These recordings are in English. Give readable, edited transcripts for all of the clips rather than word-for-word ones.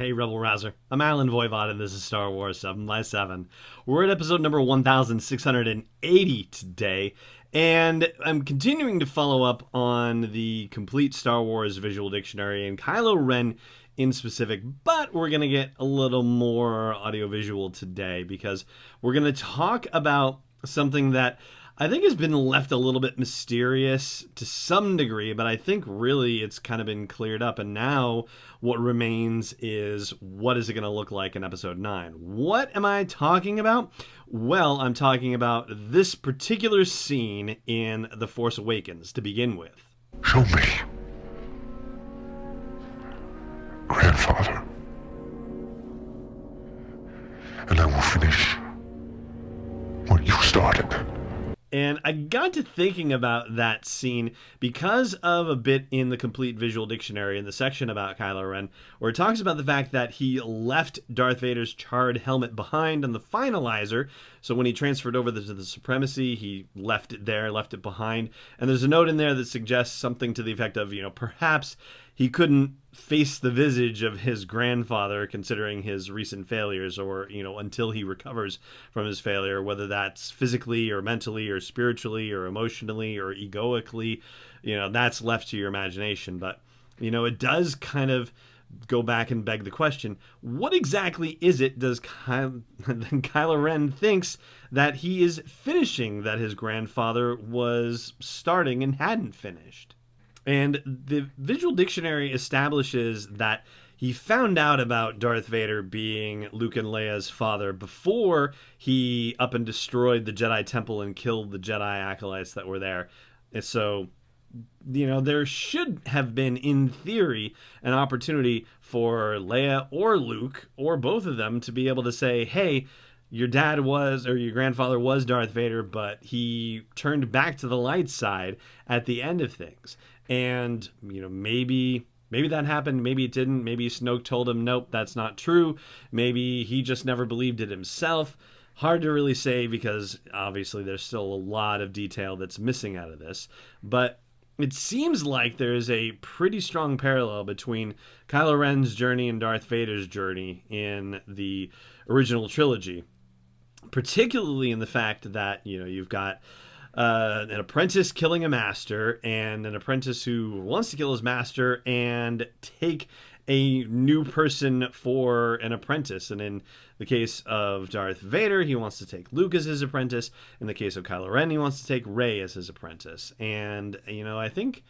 Hey, Rebel Rouser. I'm Alan Voivod, and this is Star Wars 7 by 7. We're at episode number 1680 today, and I'm continuing to follow up on the complete Star Wars visual dictionary and Kylo Ren in specific, but we're going to get a little more audiovisual today because we're going to talk about something that I think has been left a little bit mysterious to some degree, but I think really it's kind of been cleared up. And now what remains is, what is it going to look like in episode 9? What am I talking about? Well, I'm talking about this particular scene in The Force Awakens to begin with. Show me, grandfather, and I will finish what you started. And I got to thinking about that scene because of a bit in the complete visual dictionary in the section about Kylo Ren, where it talks about the fact that he left Darth Vader's charred helmet behind on the finalizer. So when he transferred over to the Supremacy, he left it there, left it behind. And there's a note in there that suggests something to the effect of, perhaps he couldn't face the visage of his grandfather considering his recent failures, or, until he recovers from his failure, whether that's physically or mentally or spiritually or emotionally or egoically, that's left to your imagination. But, it does kind of go back and beg the question, what exactly is it does Kylo Ren thinks that he is finishing that his grandfather was starting and hadn't finished? And the visual dictionary establishes that he found out about Darth Vader being Luke and Leia's father before he up and destroyed the Jedi Temple and killed the Jedi acolytes that were there. And so, there should have been, in theory, an opportunity for Leia or Luke or both of them to be able to say, hey, your dad was, or your grandfather was Darth Vader, but he turned back to the light side at the end of things. And, maybe that happened, maybe it didn't. Maybe Snoke told him, nope, that's not true. Maybe he just never believed it himself. Hard to really say because obviously there's still a lot of detail that's missing out of this. But it seems like there's a pretty strong parallel between Kylo Ren's journey and Darth Vader's journey in the original trilogy. Particularly in the fact that, you've got an apprentice killing a master and an apprentice who wants to kill his master and take a new person for an apprentice. And in the case of Darth Vader, he wants to take Luke as his apprentice. In the case of Kylo Ren, he wants to take Rey as his apprentice. And, I think,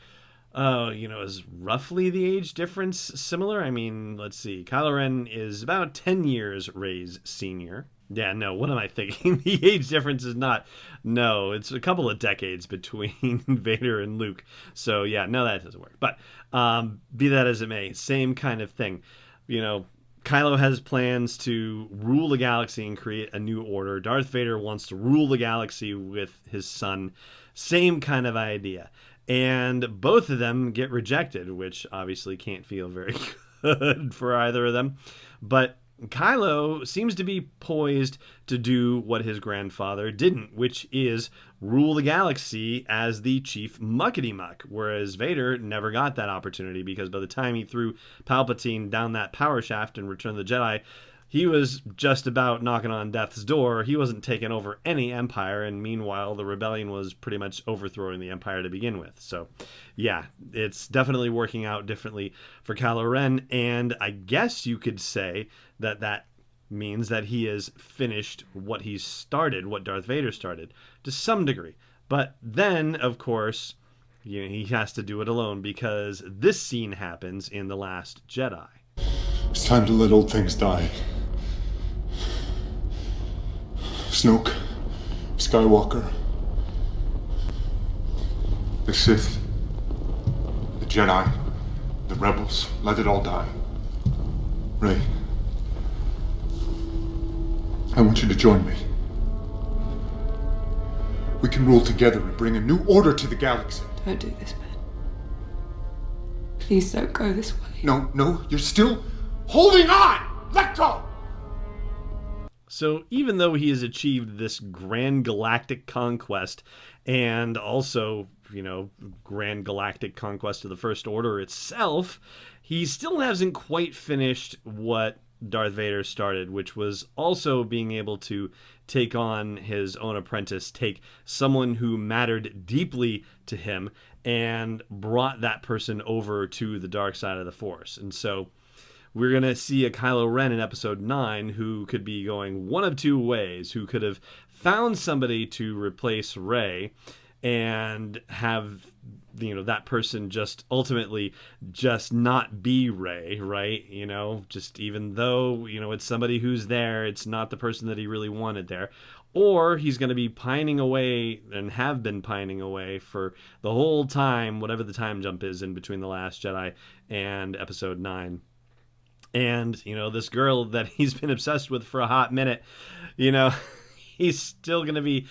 is roughly the age difference similar? I mean, let's see. Kylo Ren is about 10 years Rey's senior. Yeah, no, what am I thinking? The age difference is not. No, it's a couple of decades between Vader and Luke. So, yeah, no, that doesn't work. But be that as it may, same kind of thing. Kylo has plans to rule the galaxy and create a new order. Darth Vader wants to rule the galaxy with his son. Same kind of idea. And both of them get rejected, which obviously can't feel very good for either of them. But Kylo seems to be poised to do what his grandfather didn't, which is rule the galaxy as the chief muckety-muck, whereas Vader never got that opportunity because by the time he threw Palpatine down that power shaft in Return of the Jedi, he was just about knocking on death's door. He wasn't taking over any empire, and meanwhile, the rebellion was pretty much overthrowing the empire to begin with. So, yeah, it's definitely working out differently for Kylo Ren, and I guess you could say that means that he has finished what he started, what Darth Vader started, to some degree. But then, of course, he has to do it alone because this scene happens in The Last Jedi. It's time to let old things die. Snoke, Skywalker, the Sith, the Jedi, the Rebels, let it all die. Rey, I want you to join me. We can rule together and bring a new order to the galaxy. Don't do this, Ben. Please don't go this way. No, you're still holding on! Let go! So even though he has achieved this grand galactic conquest and also grand galactic conquest of the First Order itself, he still hasn't quite finished what Darth Vader started, which was also being able to take on his own apprentice, take someone who mattered deeply to him and brought that person over to the dark side of the Force. And so we're going to see a Kylo Ren in episode 9 who could be going one of two ways, who could have found somebody to replace Rey and have that person just ultimately just not be Rey, right? Just even though, it's somebody who's there, it's not the person that he really wanted there. Or he's going to be pining away and have been pining away for the whole time, whatever the time jump is in between The Last Jedi and episode 9. And, this girl that he's been obsessed with for a hot minute, he's still going to be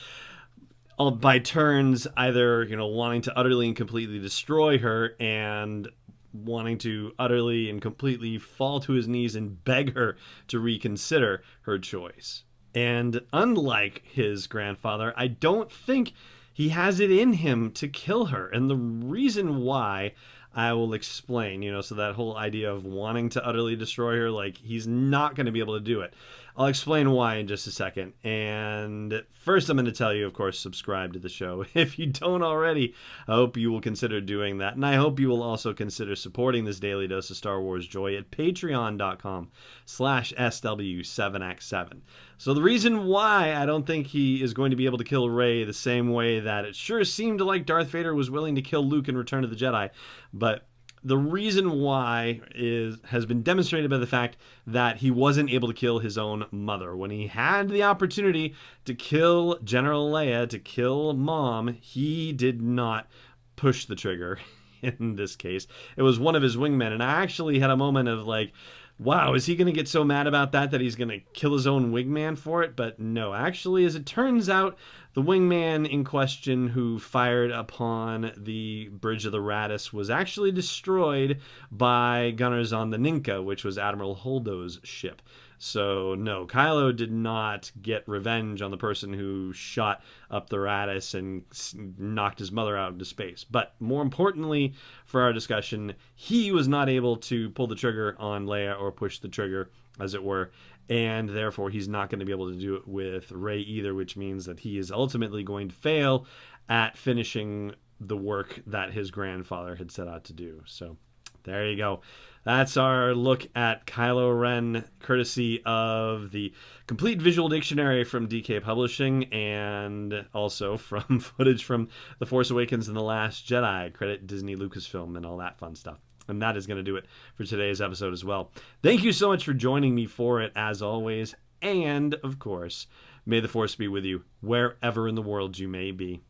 by turns either, wanting to utterly and completely destroy her and wanting to utterly and completely fall to his knees and beg her to reconsider her choice. And unlike his grandfather, I don't think he has it in him to kill her. And the reason why I will explain, so that whole idea of wanting to utterly destroy her, he's not going to be able to do it. I'll explain why in just a second. And first I'm going to tell you, of course, subscribe to the show. If you don't already, I hope you will consider doing that. And I hope you will also consider supporting this daily dose of Star Wars joy at patreon.com/SW7X7. So the reason why I don't think he is going to be able to kill Rey the same way that it sure seemed like Darth Vader was willing to kill Luke in Return of the Jedi, but the reason why has been demonstrated by the fact that he wasn't able to kill his own mother. When he had the opportunity to kill General Leia, to kill Mom, he did not push the trigger in this case. It was one of his wingmen, and I actually had a moment of wow, is he going to get so mad about that he's going to kill his own wingman for it? But no, actually, as it turns out, the wingman in question who fired upon the Bridge of the Raddus was actually destroyed by gunners on the Ninka, which was Admiral Holdo's ship. So no, Kylo did not get revenge on the person who shot up the Raddus and knocked his mother out into space. But more importantly for our discussion, he was not able to pull the trigger on Leia or push the trigger, as it were, and therefore he's not going to be able to do it with Rey either, which means that he is ultimately going to fail at finishing the work that his grandfather had set out to do. So there you go. That's our look at Kylo Ren, courtesy of the Complete Visual Dictionary from DK Publishing, and also from footage from The Force Awakens and The Last Jedi. Credit Disney, Lucasfilm, and all that fun stuff. And that is going to do it for today's episode as well. Thank you so much for joining me for it, as always. And, of course, may the Force be with you wherever in the world you may be.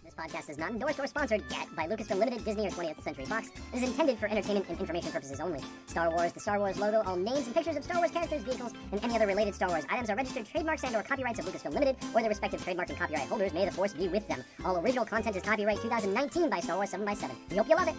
This podcast is not endorsed or sponsored yet by Lucasfilm Limited, Disney, or 20th Century Fox. It is intended for entertainment and information purposes only. Star Wars, the Star Wars logo, all names and pictures of Star Wars characters, vehicles, and any other related Star Wars items are registered trademarks and/or copyrights of Lucasfilm Limited or their respective trademark and copyright holders. May the Force be with them. All original content is copyright 2019 by Star Wars 7x7. We hope you love it.